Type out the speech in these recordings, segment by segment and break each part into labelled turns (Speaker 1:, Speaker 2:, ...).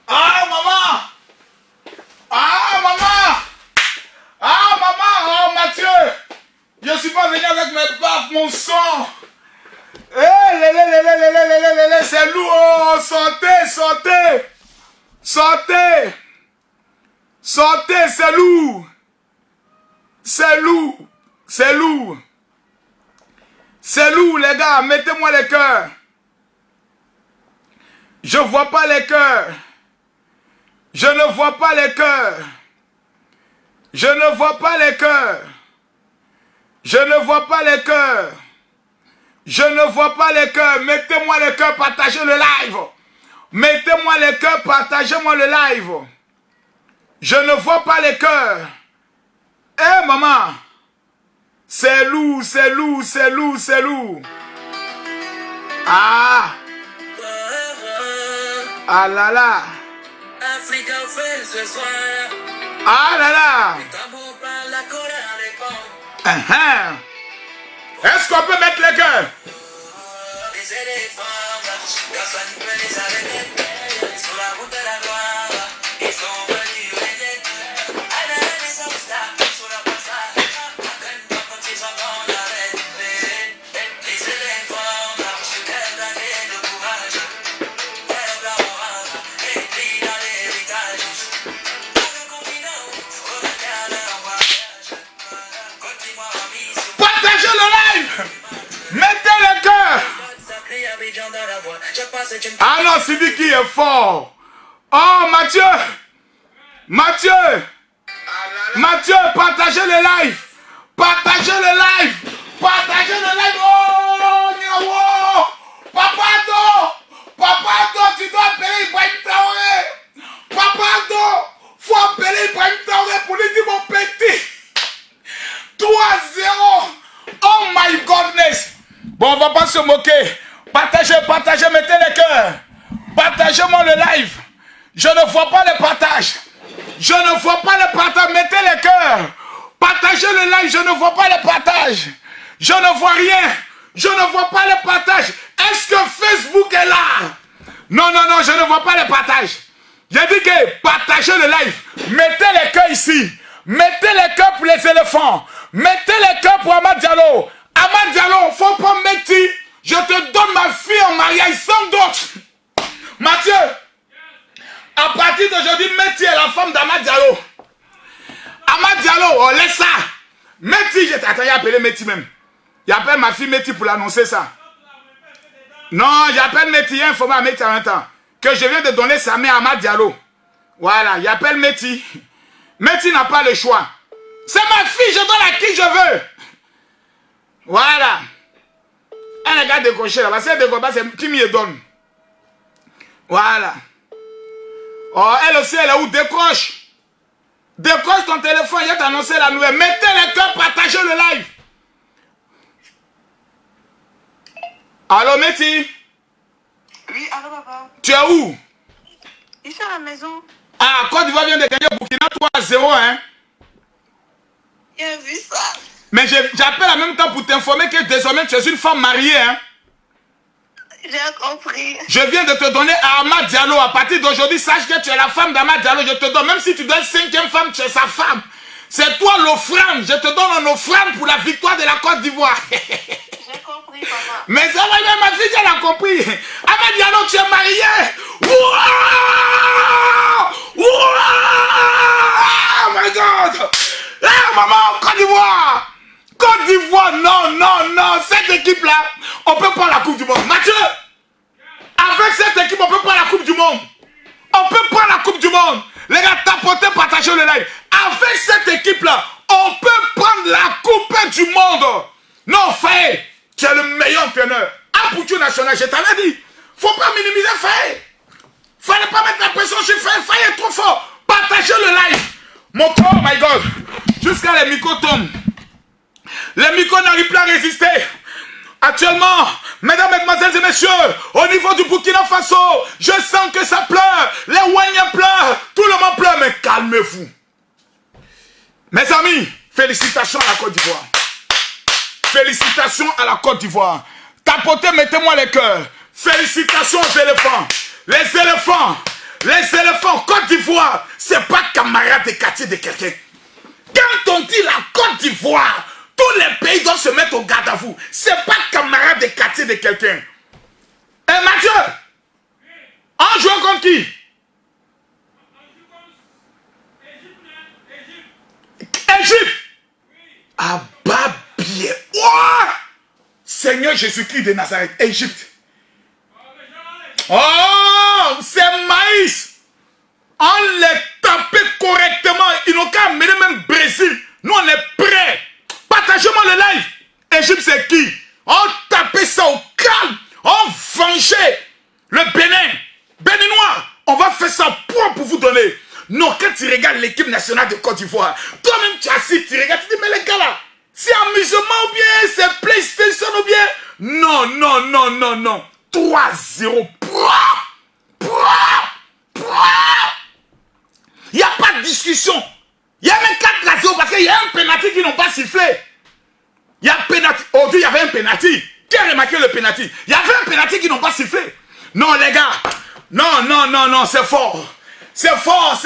Speaker 1: Ah, maman! Ah, maman! Ah, maman! Oh, Mathieu! Je ne suis pas venu avec mes baffes, mon sang! C'est lourd! Oh, sortez, sortez! Sortez! Sortez, c'est lourd! C'est lourd! C'est lourd! C'est lourd, les gars! Mettez-moi les cœurs! Je ne vois pas les cœurs! Je ne vois pas les cœurs! Je ne vois pas les cœurs! Je ne vois pas les cœurs! Je ne vois pas les cœurs! Mettez-moi les cœurs, partagez le live! Mettez-moi les cœurs, partagez-moi le live! Je ne vois pas les cœurs! Eh maman! C'est lourd, c'est lourd, c'est lourd, c'est lourd! Ah! Ah là là! Ah là là! Est-ce qu'on peut mettre les cœurs? Partagez le live! Mettez le cœur! Ah non, Sidi qui est fort! Oh, Mathieu! Mathieu! Mathieu, partagez le live! Partagez le live! Partagez le live! Oh, Niawo! Papado! Papado, tu dois appeler Ibrahim Traoré! Papado! Faut appeler Ibrahim Traoré pour lui dire mon petit! 3-0! Oh my godness! Bon, on va pas se moquer. Partagez, partagez, mettez les cœurs. Partagez-moi le live. Je ne vois pas le partage. Je ne vois pas le partage. Mettez les cœurs. Partagez le live. Je ne vois pas le partage. Je ne vois rien. Je ne vois pas le partage. Est-ce que Facebook est là? Non, non, non, je ne vois pas le partage. J'ai dit que partagez le live. Mettez les cœurs ici. Mettez les cœurs pour les éléphants. Mettez les cœurs pour Amad Diallo. Amad Diallo, faut pas mettre. Je te donne ma fille en mariage sans doute. Mathieu, à partir d'aujourd'hui, Métis est la femme d'Amad Diallo. Amad Diallo, oh, laisse ça. Métis, attends, il a appelé Métis même. Il appelle ma fille Métis pour l'annoncer ça. Non, j'appelle Métis, il a informé à Métis en même temps que je viens de donner sa main à Amad Diallo. Voilà, il appelle Métis. Métis n'a pas le choix. C'est ma fille, je donne à qui je veux. Voilà. Elle regarde décrocher là-bas. C'est décrocher, c'est qui me donne. Voilà. Oh, elle aussi, elle est où? Décroche. Décroche ton téléphone, il a annoncé la nouvelle. Mettez les cœurs, partagez le live. Allô, Métis?
Speaker 2: Oui, allô, papa.
Speaker 1: Tu es où?
Speaker 2: Ici à la maison.
Speaker 1: Ah, Côte d'Ivoire vient de gagner Burkina 3-0, hein?
Speaker 2: J'ai vu ça.
Speaker 1: Mais j'appelle en même temps pour t'informer que désormais tu es une femme mariée, hein?
Speaker 2: J'ai compris.
Speaker 1: Je viens de te donner à Amad Diallo. À partir d'aujourd'hui, sache que tu es la femme d'Amad Diallo. Je te donne, même si tu donnes 5e femme, tu es sa femme. C'est toi l'offrande. Je te donne un offrande pour la victoire de la Côte d'Ivoire.
Speaker 2: J'ai compris, papa.
Speaker 1: Mais ça va bien, ma fille, elle a compris. Amad Diallo, tu es marié. Oh my God. Ah, maman, Côte d'Ivoire. Côte d'Ivoire, non, non, non. Cette équipe-là, on peut prendre la Coupe du Monde. Mathieu, avec cette équipe, on peut prendre la Coupe du Monde. On peut prendre la Coupe du Monde. Les gars, tapotez, partagez le live. Avec cette équipe-là, on peut prendre la Coupe du Monde. Non, Faye, tu es le meilleur entraîneur. Apoutou national, je t'avais dit. Faut pas minimiser Faye. Fallait pas mettre la pression sur Faye. Faye est trop fort. Partagez le live. Mon corps, oh my God. Jusqu'à les micros tombent. Les micros n'arrivent plus à résister. Actuellement, mesdames, mesdemoiselles et messieurs, au niveau du Burkina Faso, je sens que ça pleure. Les Ouaniens pleurent. Tout le monde pleure, mais calmez-vous. Mes amis, félicitations à la Côte d'Ivoire. Félicitations à la Côte d'Ivoire. Tapotez, mettez-moi les cœurs. Félicitations aux éléphants. Les éléphants, Côte d'Ivoire, c'est pas camarade de quartier de quelqu'un. Quand on dit la Côte d'Ivoire, tous les pays doivent se mettre au garde à vous. C'est pas camarade de quartier de quelqu'un. Et Mathieu, on joue contre qui? Égypte. Ah bah bien. Oh! Seigneur Jésus-Christ de Nazareth, Égypte. Oh, c'est maïs. On les tapait correctement. Ils n'ont qu'à amener même Brésil. Nous, on est prêts. Partagez-moi le live. Égypte, c'est qui? On tapait ça au calme. On vengeait le Bénin. Béninois, on va faire ça pour vous donner. Non, quand tu regardes l'équipe nationale de Côte d'Ivoire, toi-même tu as assis, tu regardes, tu dis, mais les gars là, c'est amusement ou bien c'est PlayStation ou bien... Non. 3-0. Il n'y a pas de discussion. Il y a même 4-0 parce qu'il y a un penalty qui n'ont pas sifflé. Il y a un penalty. Aujourd'hui, il y avait un penalty. Qui a remarqué le penalty? Il y avait un penalty qui n'ont pas sifflé. Non, les gars. Non, c'est fort. C'est fort.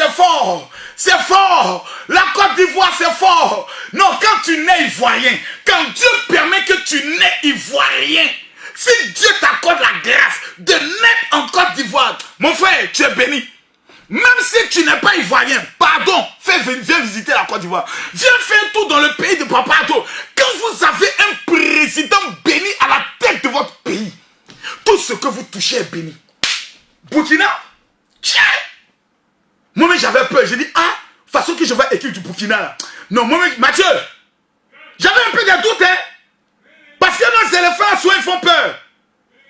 Speaker 1: La Côte d'Ivoire, c'est fort. Non, quand tu nais ivoirien, quand Dieu permet que tu nais ivoirien, si Dieu t'accorde la grâce de naître en Côte d'Ivoire, mon frère, tu es béni. Même si tu n'es pas ivoirien, pardon, viens visiter la Côte d'Ivoire. Viens faire tout dans le pays de Papa Ado. Quand vous avez un président béni à la tête de votre pays, tout ce que vous touchez est béni. Burkina, tiens. Moi-même j'avais peur, j'ai dit, façon que je vois l'équipe du Burkina là. Non, moi-même, Mathieu, j'avais un peu de doute, hein. Parce que nos éléphants, soit ils font peur.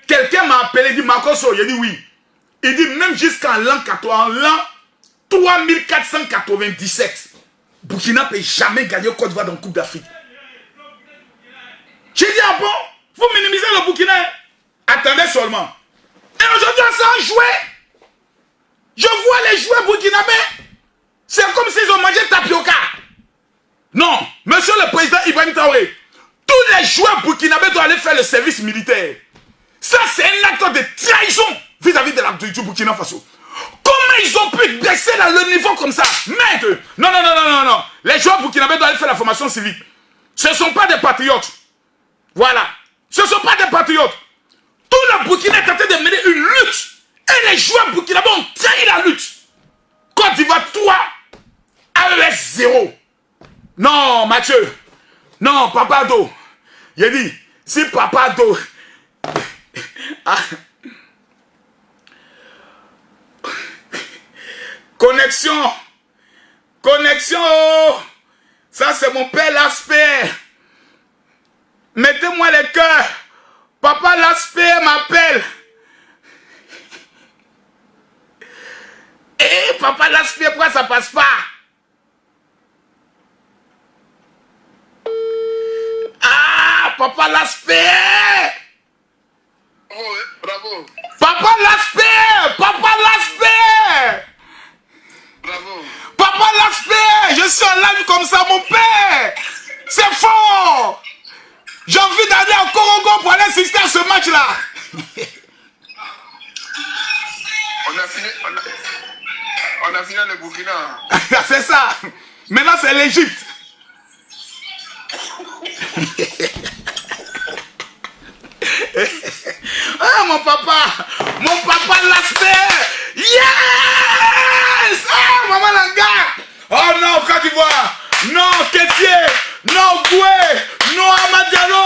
Speaker 1: Quelqu'un m'a appelé, il dit, Makoso, il dit oui. Il dit, même jusqu'en l'an 3497, Burkina ne peut jamais gagner au Côte d'Ivoire dans la Coupe d'Afrique. J'ai dit, ah bon, vous minimisez le Burkina. Attendez seulement. Et aujourd'hui, on s'en jouait. Je vois les joueurs burkinabés. C'est comme s'ils ont mangé tapioca. Non, monsieur le président Ibrahim Traoré, tous les joueurs burkinabés doivent aller faire le service militaire. Ça, c'est un acte de trahison vis-à-vis du Burkina Faso. Comment ils ont pu baisser le niveau comme ça? Merde. Non. Les joueurs burkinabés doivent aller faire la formation civique. Ce ne sont pas des patriotes. Voilà. Ce ne sont pas des patriotes. Tout le Burkina est en train de mener une lutte. Et les joueurs burkinabés ont trahi la lutte. Côte d'Ivoire 3, AES 0. Non, Mathieu. Non, Papa Ado. Il a dit, si Papa Ado... Connexion. Ça, c'est mon père Laspé. Mettez-moi les cœurs. Papa Laspé m'appelle. Eh, Papa Laspé, pourquoi ça passe pas? Papa Laspé.
Speaker 3: Oh, bravo.
Speaker 1: Papa Laspé.
Speaker 3: Bravo.
Speaker 1: Papa Laspé. Je suis en live comme ça, mon père. C'est fort. J'ai envie d'aller au Congo pour aller assister à ce match-là.
Speaker 3: On a fini le Burkina.
Speaker 1: C'est ça. Maintenant, c'est l'Égypte. Mon papa Laspé. Yes. Maman Langa. Oh non, Côte d'Ivoire. Non, Kessier. Non, Goué. Non, Amadiano.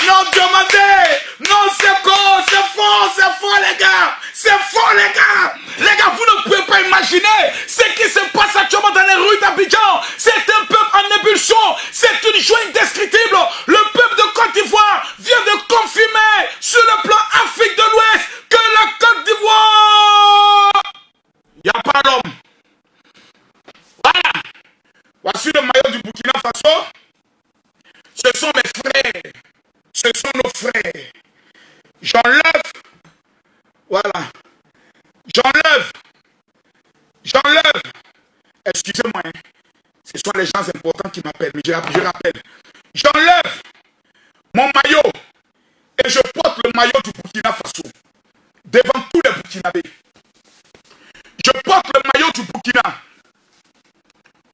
Speaker 1: Non, Diomandé. Non, c'est fort, les gars. C'est fort, les gars. Les gars, vous ne pouvez pas imaginer ce qui se passe actuellement dans les rues d'Abidjan. C'est un peuple en ébullition. C'est une joie indescriptible. Le peuple de Côte d'Ivoire vient de confirmer sur le plan Afrique de l'Ouest que la Côte d'Ivoire... Il n'y a pas d'homme. Voilà. Voici le maillot du Burkina Faso. Ce sont mes frères. Ce sont nos frères. J'enlève. Voilà. J'enlève. Excusez-moi. Hein. Ce sont les gens importants qui m'appellent. Mais je rappelle. J'enlève mon maillot. Et je porte le maillot du Burkina Faso. Burkinabé. Je porte le maillot du Burkina.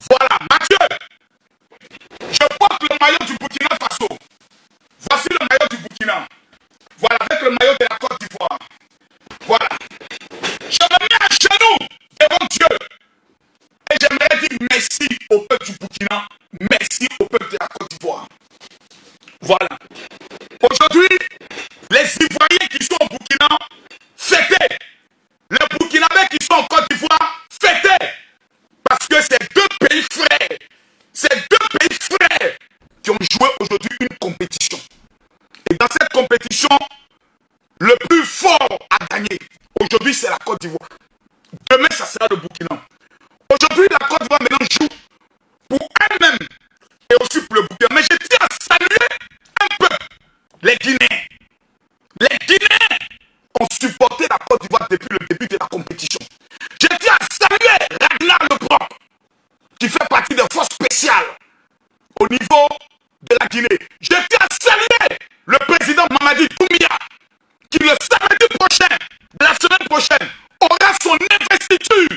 Speaker 1: Voilà, Mathieu. Je porte le maillot du Burkina Faso. Voici le maillot du Burkina. Voilà, avec le maillot de la Côte d'Ivoire. Voilà. Je me mets à genoux devant Dieu. Et j'aimerais dire merci au peuple du Burkina. Merci au peuple de la Côte d'Ivoire. Voilà. Aujourd'hui, les Ivoiriens qui sont au Burkina, fêtez. Les Burkinabés qui sont en Côte d'Ivoire, fêtez. Parce que c'est deux pays frères. C'est deux pays frères qui ont joué aujourd'hui une compétition. Et dans cette compétition, le plus fort a gagné. Aujourd'hui, c'est la Côte d'Ivoire. Demain, ça sera le Burkina. Aujourd'hui, la Côte d'Ivoire maintenant joue pour elle-même et aussi pour le Burkina. Mais je tiens à saluer un peu les Guinéens. Les Guinéens ont supporté la Côte d'Ivoire depuis le début de la compétition. Je tiens à saluer Ragnar Lebrock, qui fait partie des forces spéciales au niveau de la Guinée. Je tiens à saluer le président Mamadi Doumbouya, qui le samedi prochain, de la semaine prochaine, aura son investiture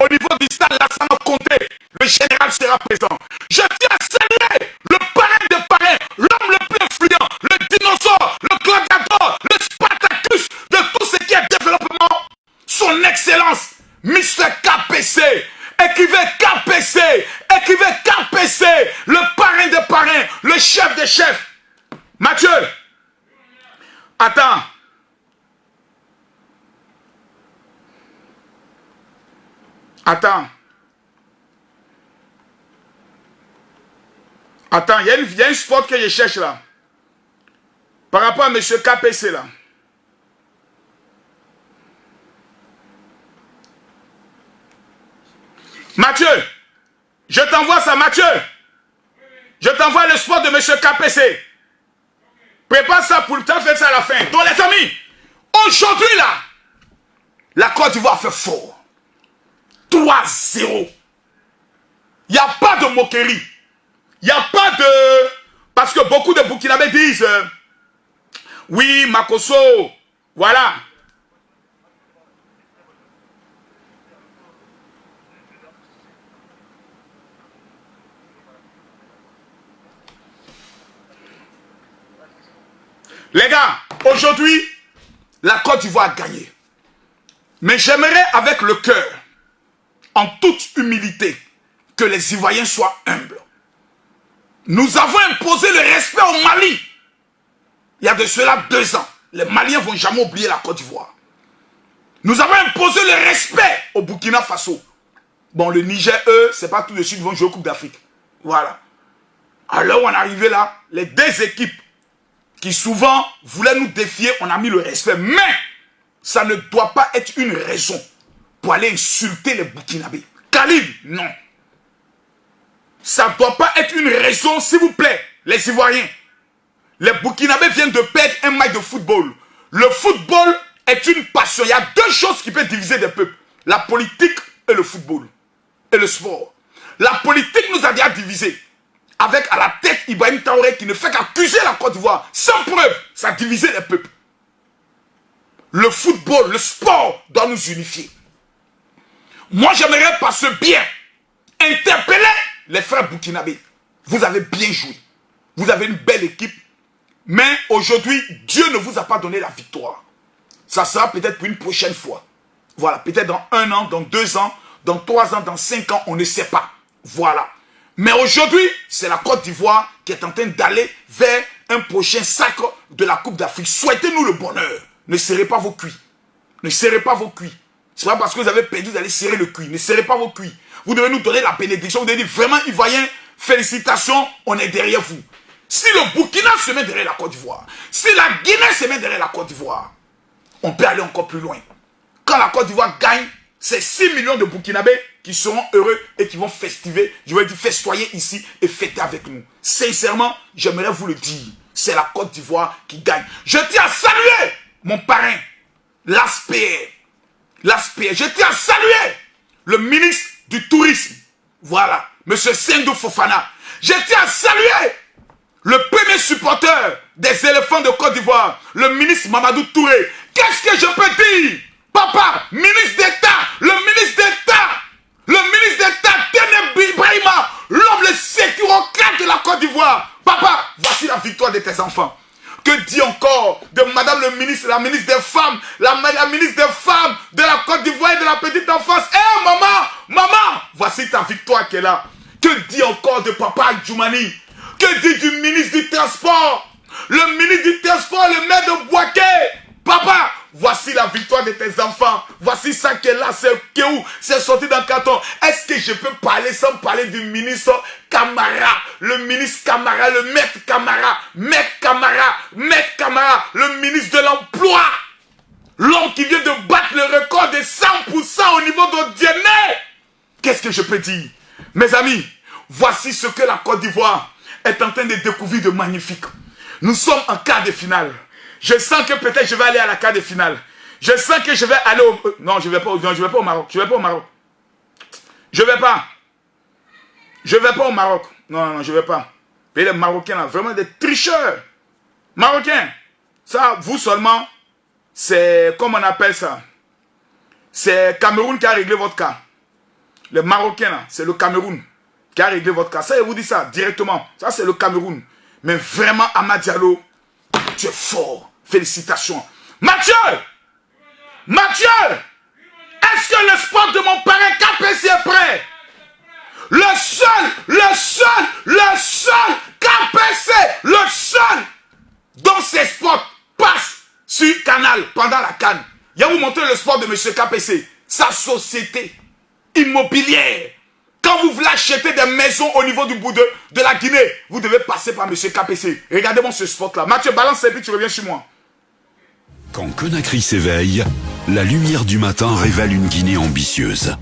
Speaker 1: au niveau du stade Lassana Conté. Le général sera présent. Je tiens à saluer le parrain des parrains, l'homme le plus influent, le dinosaure, le gladiateur, le Spartacus de tout ce qui est développement, son excellence, Mr. KPC, écrivez KPC, le parrain des parrains, le chef des chefs. Mathieu, attends. Attends, il y a une spot que je cherche là. Par rapport à M. KPC là. Mathieu, je t'envoie ça, Mathieu. Je t'envoie le spot de M. KPC. Prépare ça pour le temps, fais ça à la fin. Donc les amis, aujourd'hui là, la Côte d'Ivoire fait fort. 3-0. Il n'y a pas de moquerie. Il n'y a pas de... Parce que beaucoup de Burkinabés disent... oui, Makosso, voilà. Les gars, aujourd'hui, la Côte d'Ivoire a gagné. Mais j'aimerais avec le cœur, en toute humilité, que les Ivoiriens soient humbles. Nous avons imposé le respect au Mali. Il y a de cela 2 ans. Les Maliens ne vont jamais oublier la Côte d'Ivoire. Nous avons imposé le respect au Burkina Faso. Bon, le Niger, eux, c'est pas tout de suite, ils vont jouer au Coupe d'Afrique. Voilà. Alors on est arrivé là, les 2 équipes qui souvent voulaient nous défier, on a mis le respect. Mais ça ne doit pas être une raison pour aller insulter les Burkinabés. Khalid, non. Ça ne doit pas être une raison, s'il vous plaît, les Ivoiriens. Les Burkinabés viennent de perdre un match de football. Le football est une passion. Il y a 2 choses qui peuvent diviser des peuples. La politique et le football. Et le sport. La politique nous a déjà divisés. Avec à la tête Ibrahim Traoré qui ne fait qu'accuser la Côte d'Ivoire. Sans preuve, ça a divisé les peuples. Le football, le sport doit nous unifier. Moi, j'aimerais par ce bien interpeller les frères burkinabés. Vous avez bien joué. Vous avez une belle équipe. Mais aujourd'hui, Dieu ne vous a pas donné la victoire. Ça sera peut-être pour une prochaine fois. Voilà, peut-être dans 1 an, dans 2 ans, dans 3 ans, dans 5 ans, on ne sait pas. Voilà. Mais aujourd'hui, c'est la Côte d'Ivoire qui est en train d'aller vers un prochain sacre de la Coupe d'Afrique. Souhaitez-nous le bonheur. Ne serrez pas vos cuits. Ne serrez pas vos cuits. C'est pas parce que vous avez perdu, vous allez serrer le cuit. Ne serrez pas vos cuits. Vous devez nous donner la bénédiction. Vous devez dire vraiment, Ivoiriens, félicitations, on est derrière vous. Si le Burkina se met derrière la Côte d'Ivoire, si la Guinée se met derrière la Côte d'Ivoire, on peut aller encore plus loin. Quand la Côte d'Ivoire gagne, c'est 6 millions de Burkinabés qui seront heureux et qui vont festiver, je veux dire festoyer ici et fêter avec nous. Sincèrement, j'aimerais vous le dire, c'est la Côte d'Ivoire qui gagne. Je tiens à saluer mon parrain, l'ASPR. Je tiens à saluer le ministre du Tourisme, voilà, M. Sendou Fofana. Je tiens à saluer le premier supporter des éléphants de Côte d'Ivoire, le ministre Mamadou Touré. Qu'est-ce que je peux dire Papa, ministre d'État, le ministre d'État, Téné Brahima, l'homme le sécurocrate de la Côte d'Ivoire. Papa, voici la victoire de tes enfants. Que dit encore de madame le ministre, la ministre des femmes, la ministre des femmes de la Côte d'Ivoire et de la petite enfance. Eh maman, voici ta victoire qui est là. Que dit encore de papa Djoumani? Que dit du ministre du transport? Le ministre du transport, le maire de Boaké. Papa, voici la victoire de tes enfants. Voici ça qui est là, c'est où? C'est sorti dans le carton. Est-ce que je peux parler sans parler du ministre Camara? Le ministre Camara, le maître Camara, le ministre de l'emploi. L'homme qui vient de battre le record de 100% au niveau de DNA. Qu'est-ce que je peux dire? Mes amis, voici ce que la Côte d'Ivoire est en train de découvrir de magnifique. Nous sommes en quart de finale. Je sens que peut-être je vais aller à la quart de finale. Je sens que je vais aller au... Non, je ne vais pas au Maroc. Je ne vais pas au Maroc. Je ne vais pas. Je ne vais pas au Maroc. Non, je ne vais pas. Et les Marocains, là, vraiment des tricheurs. Marocains. Ça, vous seulement, c'est... Comment on appelle ça? C'est Cameroun qui a réglé votre cas. Les Marocains, là, c'est le Cameroun qui a réglé votre cas. Ça, je vous dis ça directement. Ça, c'est le Cameroun. Mais vraiment, Amad Diallo, tu es fort. Félicitations. Mathieu, est-ce que le sport de mon parrain KPC est prêt? Le seul KPC, le seul dont ces sports passent sur Canal pendant la CAN. Il va vous montrer le sport de M. KPC. Sa société immobilière. Quand vous voulez acheter des maisons au niveau du bout de la Guinée, vous devez passer par M. KPC. Regardez-moi ce spot-là. Mathieu, balance et puis tu reviens sur moi.
Speaker 4: Quand Conakry s'éveille, la lumière du matin révèle une Guinée ambitieuse.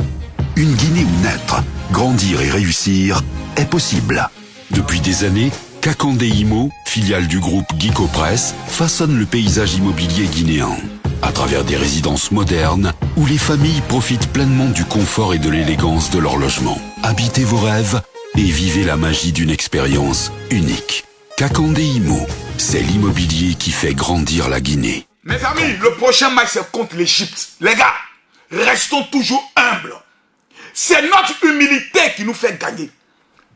Speaker 4: Une Guinée où naître, grandir et réussir est possible. Depuis des années, Kakandé Imo, filiale du groupe Guico Press, façonne le paysage immobilier guinéen. À travers des résidences modernes où les familles profitent pleinement du confort et de l'élégance de leur logement. Habitez vos rêves et vivez la magie d'une expérience unique. Kakandé Imo, c'est l'immobilier qui fait grandir la Guinée.
Speaker 1: Mes amis, le prochain match c'est contre l'Égypte. Les gars, restons toujours humbles. C'est notre humilité qui nous fait gagner.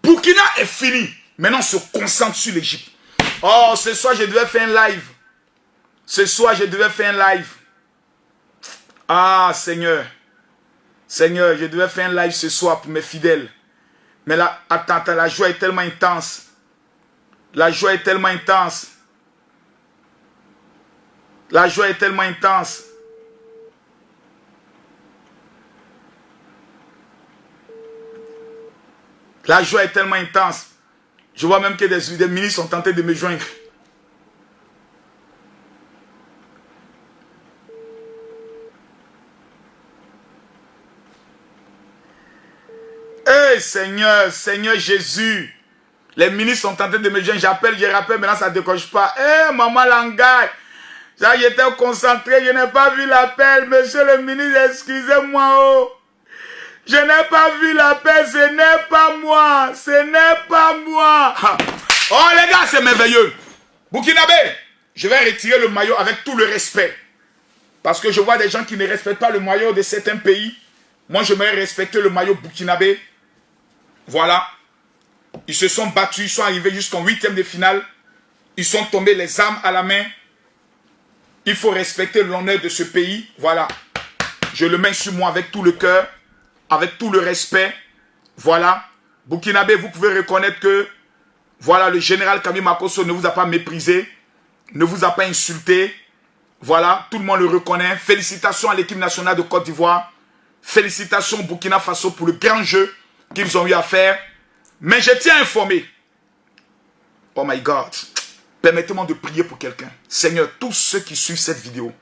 Speaker 1: Burkina est fini. Maintenant, on se concentre sur l'Égypte. Oh, ce soir, je devais faire un live. Ah, Seigneur. Seigneur, je devais faire un live ce soir pour mes fidèles. Mais là, attends, la joie est tellement intense. La joie est tellement intense. La joie est tellement intense. La joie est tellement intense. Je vois même que des ministres sont tentés de me joindre. Hey Seigneur, Seigneur Jésus. Les ministres sont tentés de me joindre. J'appelle, je rappelle, maintenant ça ne décoche pas. Hey maman Langay. J'étais concentré, je n'ai pas vu l'appel. Monsieur le ministre, excusez-moi. Oh. Je n'ai pas vu l'appel, ce n'est pas moi. Ce n'est pas moi. Oh les gars, c'est merveilleux. Burkinabé, je vais retirer le maillot avec tout le respect. Parce que je vois des gens qui ne respectent pas le maillot de certains pays. Moi, j'aimerais respecter le maillot burkinabé. Voilà. Ils se sont battus, ils sont arrivés jusqu'en 8e de finale. Ils sont tombés les armes à la main. Il faut respecter l'honneur de ce pays. Voilà. Je le mets sur moi avec tout le cœur, avec tout le respect. Voilà. Burkinabé, vous pouvez reconnaître que voilà, le général Kami Makosso ne vous a pas méprisé, ne vous a pas insulté. Voilà, tout le monde le reconnaît. Félicitations à l'équipe nationale de Côte d'Ivoire. Félicitations au Burkina Faso pour le grand jeu qu'ils ont eu à faire. Mais je tiens à informer. Oh my God. Permettez-moi de prier pour quelqu'un. Seigneur, tous ceux qui suivent cette vidéo,